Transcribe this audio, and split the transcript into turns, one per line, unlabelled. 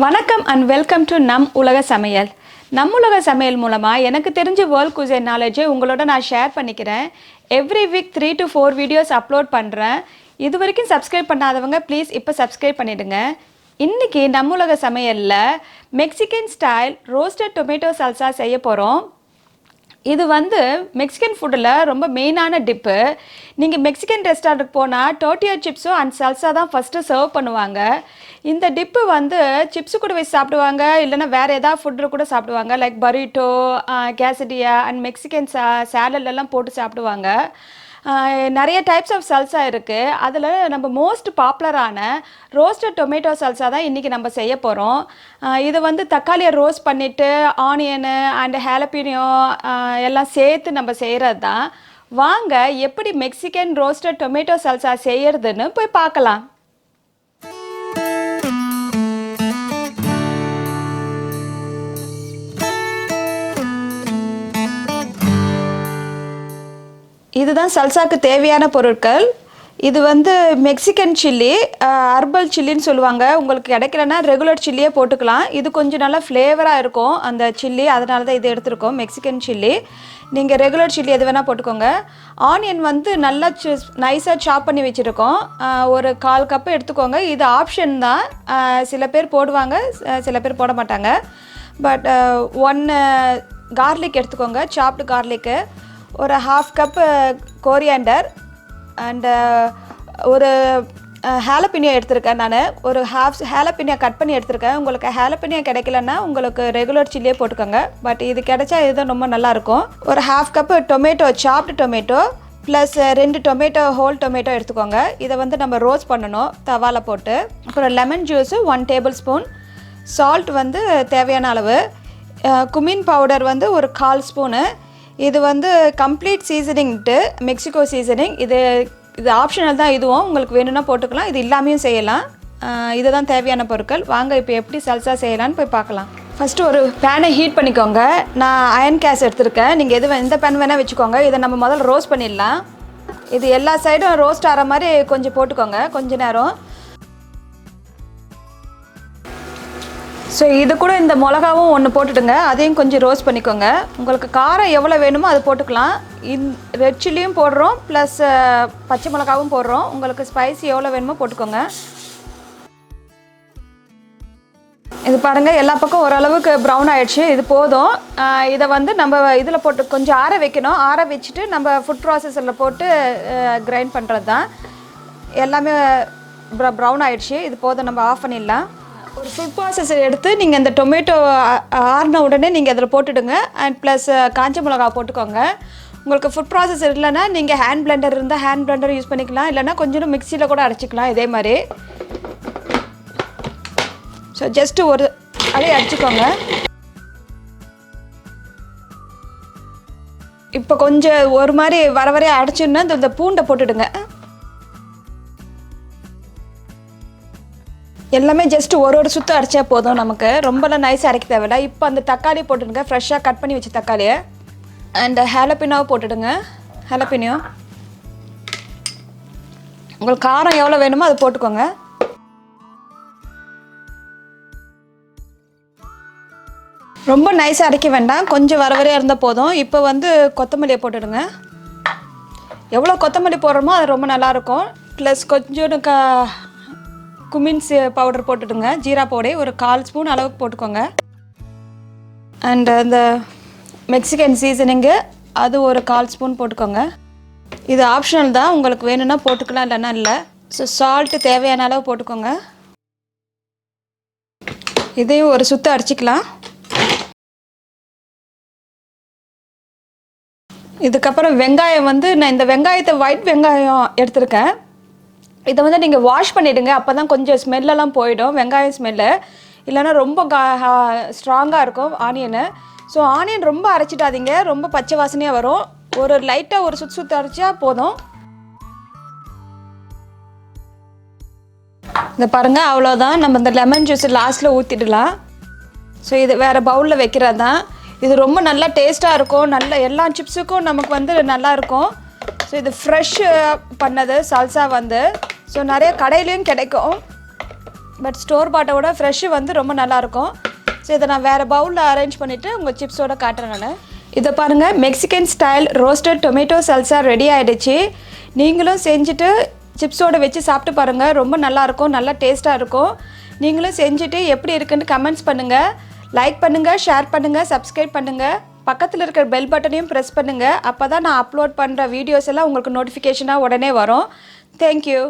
வணக்கம் and welcome to நம் உலக சமையல். நம் உலக சமையல் மூலமாக எனக்கு தெரிஞ்ச வேர்ல்ட் குசைன் நாலேஜை உங்களோட நான் ஷேர் பண்ணிக்கிறேன். Every week 3 to 4 videos upload பண்ணுறேன். இது வரைக்கும் சப்ஸ்கிரைப் பண்ணாதவங்க ப்ளீஸ் இப்போ சப்ஸ்கிரைப் பண்ணிவிடுங்க. இன்றைக்கி நம் உலக சமையலில் மெக்சிகன் ஸ்டைல் ரோஸ்டட் டொமேட்டோ சல்சா செய்ய போகிறோம். இது மெக்சிகன் ஃபுட்டில் ரொம்ப மெயினான டிப்பு. நீங்கள் மெக்சிகன் ரெஸ்டாரண்ட்டுக்கு போனால் டோர்ட்டியா சிப்ஸோ அண்ட் சல்சா தான் ஃபஸ்ட்டு சர்வ் பண்ணுவாங்க. இந்த டிப்பு சிப்ஸு கூட வச்சு சாப்பிடுவாங்க, இல்லைனா வேறு ஏதாவது ஃபுட்டு கூட சாப்பிடுவாங்க. லைக் பரீட்டோ, கேசடியா அண்ட் மெக்சிகன் சேலட்லலாம் போட்டு சாப்பிடுவாங்க. நிறைய டைப்ஸ் ஆஃப் சல்சா இருக்குது. அதில் நம்ம மோஸ்ட் பாப்புலரான ரோஸ்டட் டொமேட்டோ சல்சா தான் இன்றைக்கி நம்ம செய்ய போகிறோம். இது தக்காளியை ரோஸ்ட் பண்ணிவிட்டு ஆனியனு அண்ட் ஹேலப்பினியோ எல்லாம் சேர்த்து நம்ம செய்கிறது தான். வாங்க எப்படி மெக்சிகன் ரோஸ்டட் டொமேட்டோ சல்சா செய்யறதுன்னு போய் பார்க்கலாம். இதுதான் சல்சாக்கு தேவையான பொருட்கள். இது மெக்சிகன் சில்லி, arbol சில்லின்னு சொல்லுவாங்க. உங்களுக்கு கிடைக்கலன்னா ரெகுலர் சில்லியே போட்டுக்கலாம். இது கொஞ்சம் நல்லா ஃப்ளேவராக இருக்கும் அந்த சில்லி, அதனால தான் இது எடுத்துருக்கோம் மெக்சிகன் சில்லி. நீங்கள் ரெகுலர் சில்லி எது வேணால் போட்டுக்கோங்க. ஆனியன் நல்லா நைஸாக சாப் பண்ணி வச்சுருக்கோம். ஒரு 1/4 கப்பு எடுத்துக்கோங்க. இது ஆப்ஷன் தான். சில பேர் போடுவாங்க, சில பேர் போட மாட்டாங்க. பட் 1 கார்லிக் எடுத்துக்கோங்க, சாப்டு கார்லிக்கு. ஒரு 1/2 கப்பு கோரியாண்டர் அண்டு ஒரு ஹேலப்பினியோ எடுத்திருக்கேன். நான் ஒரு ஹேலப்பினியோ கட் பண்ணி எடுத்திருக்கேன். உங்களுக்கு ஹேலப்பினியோ கிடைக்கலன்னா உங்களுக்கு ரெகுலர் சில்லியே போட்டுக்கோங்க. பட் இது கிடைச்சா இதுதான் ரொம்ப நல்லாயிருக்கும். ஒரு 1/2 கப்பு டொமேட்டோ, சாப்டு tomato plus 2 tomato, whole tomato எடுத்துக்கோங்க. இதை நம்ம ரோஸ்ட் பண்ணணும் தவாவில் போட்டு. அப்புறம் lemon juice 1 table spoon, salt தேவையான அளவு, குமின் பவுடர் ஒரு 1/4 ஸ்பூனு. இது கம்ப்ளீட் சீசனிங்ட்டு மெக்சிகோ சீசனிங். இது ஆப்ஷனல் தான். இதுவும் உங்களுக்கு வேணும்னா போட்டுக்கலாம், இது இல்லாமையும் செய்யலாம். இதுதான் தேவையான பொருட்கள். வாங்க இப்போ எப்படி சல்சா செய்யலான்னு போய் பார்க்கலாம். ஃபஸ்ட்டு ஒரு பேனை ஹீட் பண்ணிக்கோங்க. நான் அயன் கேஸ் எடுத்திருக்கேன். நீங்கள் எந்த பேன் வேணால் வச்சுக்கோங்க. இதை நம்ம முதல்ல ரோஸ்ட் பண்ணிடலாம். இது எல்லா சைடும் ரோஸ்ட் ஆகிற மாதிரி கொஞ்சம் போட்டுக்கோங்க, கொஞ்ச நேரம். ஸோ இது கூட இந்த மிளகாவும் 1 போட்டுடுங்க, அதையும் கொஞ்சம் ரோஸ்ட் பண்ணிக்கோங்க. உங்களுக்கு காரம் எவ்வளோ வேணுமோ அது போட்டுக்கலாம். ரெட் சில்லியும் போடுறோம், ப்ளஸ் பச்சை மிளகாவும் போடுறோம். உங்களுக்கு ஸ்பைசி எவ்வளோ வேணுமோ போட்டுக்கோங்க. இது பாருங்கள், எல்லா பக்கம் ஓரளவுக்கு ப்ரௌன் ஆகிடுச்சு. இது போதும். இதை நம்ம இதில் போட்டு கொஞ்சம் ஆற வைக்கணும். ஆற வச்சுட்டு நம்ம ஃபுட் ப்ராசஸரில் போட்டு கிரைண்ட் பண்ணுறது தான். எல்லாமே ப்ரௌன் ஆகிடுச்சு. இது போதும், நம்ம ஆஃப் பண்ணிடலாம். ஒரு ஃபுட் ப்ராசஸர் எடுத்து நீங்கள் இந்த டொமேட்டோ ஆறின உடனே நீங்கள் அதில் போட்டுடுங்க. அண்ட் ப்ளஸ் காஞ்ச மிளகா போட்டுக்கோங்க. உங்களுக்கு ஃபுட் ப்ராசஸர் இல்லைன்னா நீங்கள் ஹேண்ட் பிளெண்டர் இருந்தால் ஹேண்ட் பிளெண்டர் யூஸ் பண்ணிக்கலாம், இல்லைனா கொஞ்சம் மிக்சியில் கூட அரைச்சிக்கலாம் இதே மாதிரி. ஸோ ஜஸ்ட்டு ஒரு அப்படியே அரைச்சிக்கோங்க. இப்போ கொஞ்சம் ஒரு மாதிரி வர வரைய அரைச்சின்னா இந்த பூண்டை போட்டுடுங்க. எல்லாமே ஜஸ்ட்டு ஒரு சுற்று அரைச்சா போதும், நமக்கு ரொம்பலாம் நைஸாக அரைக்க தேவையில்லை. இப்போ அந்த தக்காளி போட்டுடுங்க, ஃப்ரெஷ்ஷாக கட் பண்ணி வச்ச தக்காளியை. அண்ட் ஹேலப்பினோவை போட்டுடுங்க. ஹேலப்பினியோ உங்களுக்கு காரம் எவ்வளோ வேணுமோ அதை போட்டுக்கோங்க. ரொம்ப நைஸாக அரைக்க வேண்டாம், கொஞ்சம் வர வரையாக இருந்தால் போதும். இப்போ கொத்தமல்லியை போட்டுடுங்க. எவ்வளோ கொத்தமல்லி போடுறோமோ அது ரொம்ப நல்லாயிருக்கும். ப்ளஸ் கொஞ்சோண்டு குமின்ஸ் பவுடர் போட்டுடுங்க. ஜீரா பவுடர் ஒரு 1/4 ஸ்பூன் அளவுக்கு போட்டுக்கோங்க. அண்ட் அந்த மெக்சிகன் சீசனிங்கு அது ஒரு 1/4 ஸ்பூன் போட்டுக்கோங்க. இது ஆப்ஷனல் தான், உங்களுக்கு வேணும்னா போட்டுக்கலாம், இல்லைன்னா இல்லை. ஸோ சால்ட்டு தேவையான அளவு போட்டுக்கோங்க. இதையும் ஒரு சுற்று அரைச்சிக்கலாம். இதுக்கப்புறம் வெங்காயம் நான் இந்த வெங்காயத்தை ஒயிட் வெங்காயம் எடுத்திருக்கேன். இதை நீங்கள் வாஷ் பண்ணிவிடுங்க, அப்போ தான் கொஞ்சம் ஸ்மெல்லெல்லாம் போயிடும், வெங்காயம் ஸ்மெல்லு. இல்லைன்னா ரொம்ப ஸ்ட்ராங்காக இருக்கும் ஆனியனு. ஸோ ஆனியன் ரொம்ப அரைச்சிட்டாதீங்க, ரொம்ப பச்சை வாசனையாக வரும். ஒரு லைட்டாக ஒரு சுற்று அரைச்சா போதும். இதை பாருங்கள், அவ்வளோதான். நம்ம இந்த லெமன் ஜூஸ் லாஸ்ட்டில் ஊற்றிடலாம். ஸோ இது வேறு பவுலில் வைக்கிறது தான். இது ரொம்ப நல்லா டேஸ்ட்டாக இருக்கும். நல்ல எல்லா சிப்ஸுக்கும் நமக்கு நல்லாயிருக்கும். ஸோ இது ஃப்ரெஷ் பண்ணது சல்சா ஸோ நிறைய கடையிலையும் கிடைக்கும். பட் ஸ்டோர் பாட்டோட ஃப்ரெஷ்ஷு வந்து ரொம்ப நல்லாயிருக்கும். ஸோ இதை நான் வேறு பவுலில் அரேஞ்ச் பண்ணிவிட்டு உங்கள் சிப்ஸோட காட்டுறேன் நான். இதை பாருங்கள், Mexican style roasted tomato சல்சா ready ஆகிடுச்சு. நீங்களும் செஞ்சுட்டு சிப்ஸோடு வச்சு சாப்பிட்டு பாருங்கள், ரொம்ப நல்லாயிருக்கும், நல்லா டேஸ்ட்டாக இருக்கும். நீங்களும் செஞ்சுட்டு எப்படி இருக்குன்னு கமெண்ட்ஸ் பண்ணுங்கள். லைக் பண்ணுங்கள், ஷேர் பண்ணுங்கள், சப்ஸ்கிரைப் பண்ணுங்கள். பக்கத்தில் இருக்கிற பெல் பட்டனையும் ப்ரெஸ் பண்ணுங்கள். அப்போ தான் நான் அப்லோட் பண்ணுற வீடியோஸ் எல்லாம் உங்களுக்கு நோட்டிஃபிகேஷனாக உடனே வரும். தேங்க்யூ.